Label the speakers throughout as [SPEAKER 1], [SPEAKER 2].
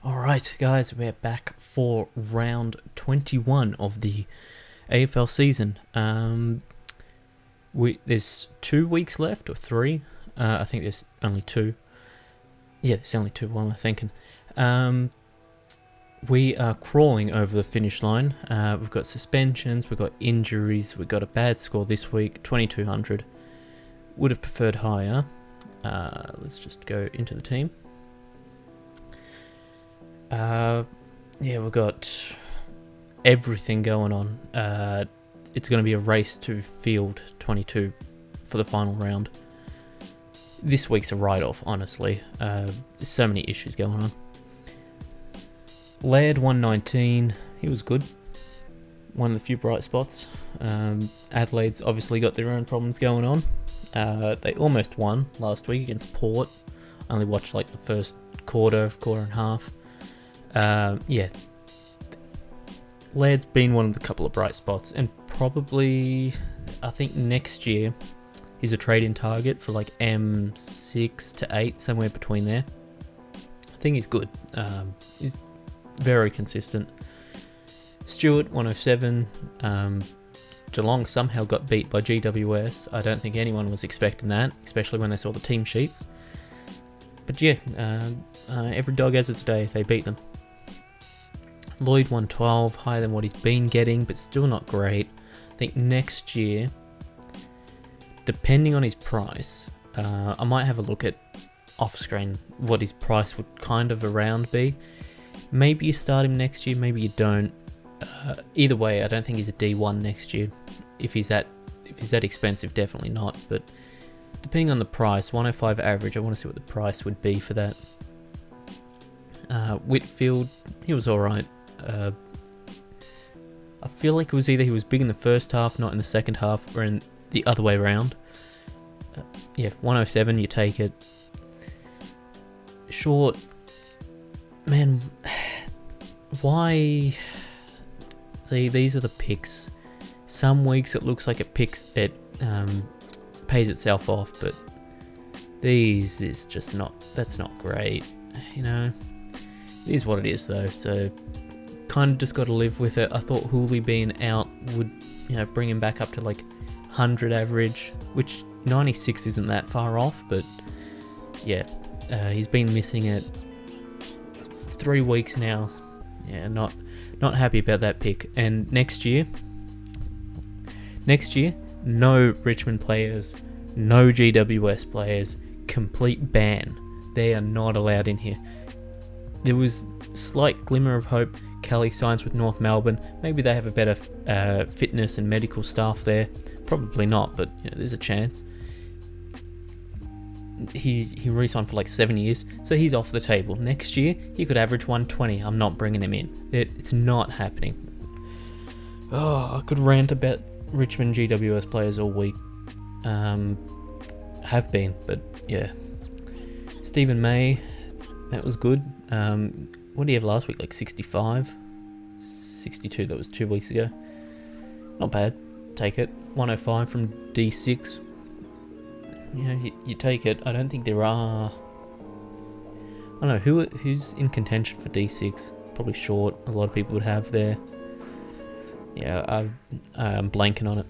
[SPEAKER 1] Alright guys, we're back for round 21 of the AFL season. There's 2 weeks left, or 3. I think there's only 2. Yeah, there's only 2, what am I thinking? We are crawling over the finish line. We've got suspensions, we've got injuries, we've got a bad score this week, 2200. Would have preferred higher. Let's just go into the team. We've got everything going on. It's going to be a race to field 22 for the final round. This week's a write-off, honestly. There's so many issues going on. Laird 119, he was good. One of the few bright spots. Adelaide's obviously got their own problems going on. They almost won last week against Port. Only watched like the first quarter and a half. Laird's been one of the couple of bright spots, and probably, I think next year, he's a trade-in target for like M6 to 8, somewhere between there. I think he's good. He's very consistent. Stewart, 107. Geelong somehow got beat by GWS. I don't think anyone was expecting that, especially when they saw the team sheets. But yeah, every dog has its day. They beat them. Lloyd 112, higher than what he's been getting, but still not great. I think next year, depending on his price, I might have a look at off-screen what his price would kind of around be. Maybe you start him next year, maybe you don't. Either way, I don't think he's a D1 next year. If he's that expensive, definitely not. But depending on the price, 105 average, I want to see what the price would be for that. Whitfield, he was alright. I feel like it was either he was big in the first half, not in the second half, or in the other way around. 107, you take it. Short, man, why? See, these are the picks. Some weeks it looks like it pays itself off, but these is just not. That's not great, you know. It is what it is, though. So, kind of just got to live with it. I thought Hooley being out would, bring him back up to like 100 average, which 96 isn't that far off. But yeah, he's been missing it 3 weeks now. Yeah, not happy about that pick. And next year, no Richmond players, no GWS players, complete ban. They are not allowed in here. There was slight glimmer of hope. Kelly signs with North Melbourne. Maybe they have a better fitness and medical staff there. Probably not, but there's a chance. He re-signed for like 7 years, so he's off the table. Next year, he could average 120. I'm not bringing him in. It's not happening. Oh, I could rant about Richmond GWS players all week. Have been, but yeah. Stephen May, that was good. What did he have last week? Like 65? 62, that was 2 weeks ago. Not bad. Take it. 105 from D6. You take it. I don't think there are... I don't know, who's in contention for D6? Probably Short. A lot of people would have there. Yeah, I'm blanking on it.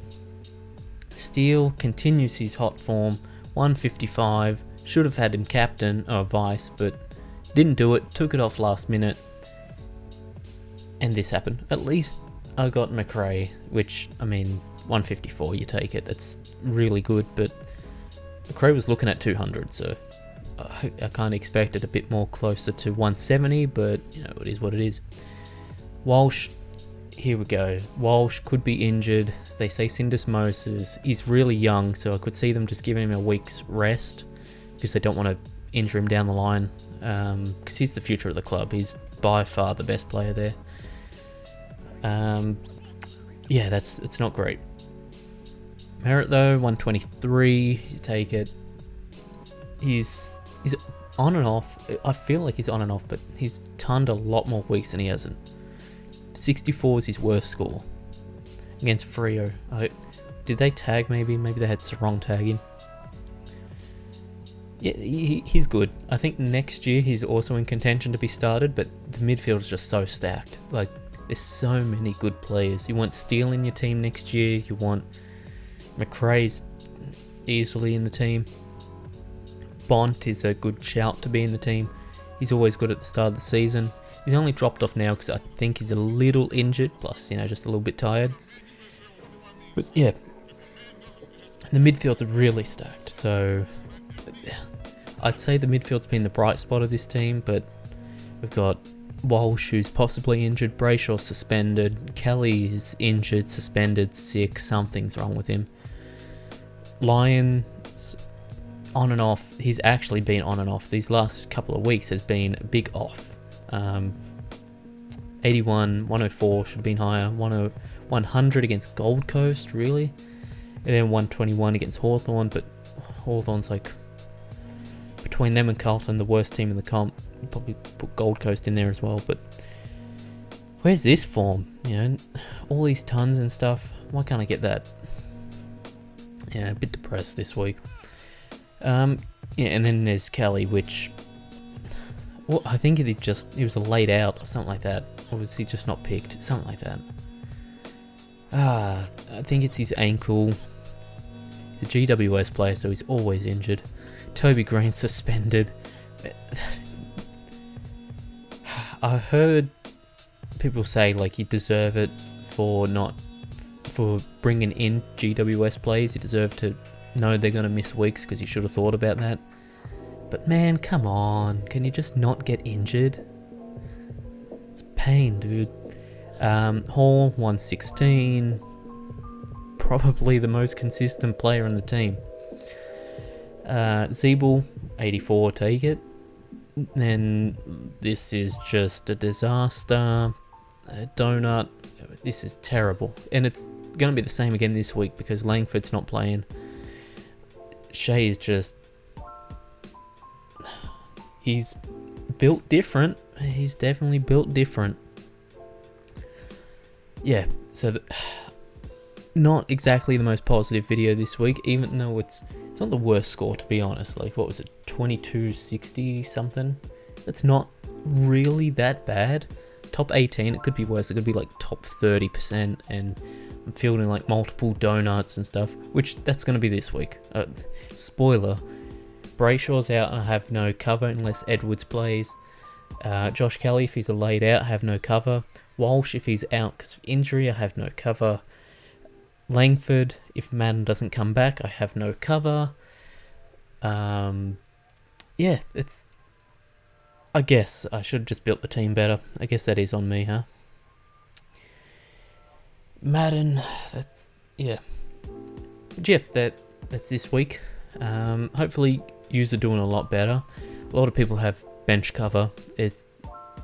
[SPEAKER 1] Steele continues his hot form. 155. Should have had him captain or vice, but didn't do it. Took it off last minute. And this happened. At least I got McRae, which, 154, you take it. That's really good, but McRae was looking at 200, so I kind of expected a bit more closer to 170, but, it is what it is. Walsh, here we go. Walsh could be injured. They say syndesmosis. He's really young, so I could see them just giving him a week's rest because they don't want to injure him down the line, because he's the future of the club. He's by far the best player there. It's not great. Merritt though, 123, you take it. He's on and off. I feel like he's on and off, but he's turned a lot more weeks than he hasn't. 64 is his worst score against Freo. Did they tag maybe? Maybe they had Sarong tagging. Yeah, he's good. I think next year he's also in contention to be started, but the midfield is just so stacked. Like, there's so many good players. You want Steele in your team next year. You want McRae's easily in the team. Bont is a good shout to be in the team. He's always good at the start of the season. He's only dropped off now because I think he's a little injured, plus, just a little bit tired. But yeah, the midfield's really stacked, so I'd say the midfield's been the bright spot of this team, but we've got Walsh, who's possibly injured, Brayshaw suspended, Kelly is injured, suspended, sick, something's wrong with him. Lyons, on and off, he's actually been on and off. These last couple of weeks has been a big off. 81, 104 should have been higher, 100 against Gold Coast, really? And then 121 against Hawthorn, but Hawthorn's like, between them and Carlton, the worst team in the comp. Probably put Gold Coast in there as well, but where's this form? All these tons and stuff. Why can't I get that? Yeah, a bit depressed this week. And then there's Kelly, which, well, I think he was laid out or something like that, or was he just not picked? Something like that. I think it's his ankle. The GWS player, so he's always injured. Toby Green suspended. I heard people say like you deserve it for bringing in GWS players. You deserve to know they're going to miss weeks because you should have thought about that. But man, come on. Can you just not get injured? It's a pain, dude. Hall, 116. Probably the most consistent player on the team. Zeeble, 84, take it. Then this is just a disaster. Donut, this is terrible. And it's going to be the same again this week because Langford's not playing. Shea is just... he's built different. He's definitely built different. Yeah, so not exactly the most positive video this week, even though it's not the worst score, to be honest. Like, what was it, 2260 something? It's not really that bad. Top 18, it could be worse. It could be like top 30%, and I'm fielding like multiple donuts and stuff, which that's going to be this week. Spoiler, Brayshaw's out and I have no cover unless Edwards plays. Josh Kelly, if he's laid out, I have no cover. Walsh, if he's out because of injury, I have no cover. Langford, if Madden doesn't come back, I have no cover. Yeah, it's... I guess I should have just built the team better. I guess that is on me, huh? Madden, that's... yeah. But yeah, that's this week. Hopefully, yous are doing a lot better. A lot of people have bench cover. It's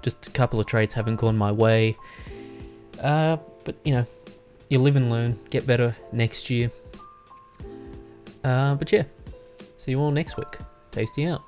[SPEAKER 1] just a couple of trades haven't gone my way. But, you live and learn. Get better next year. But yeah, see you all next week. Tasty out.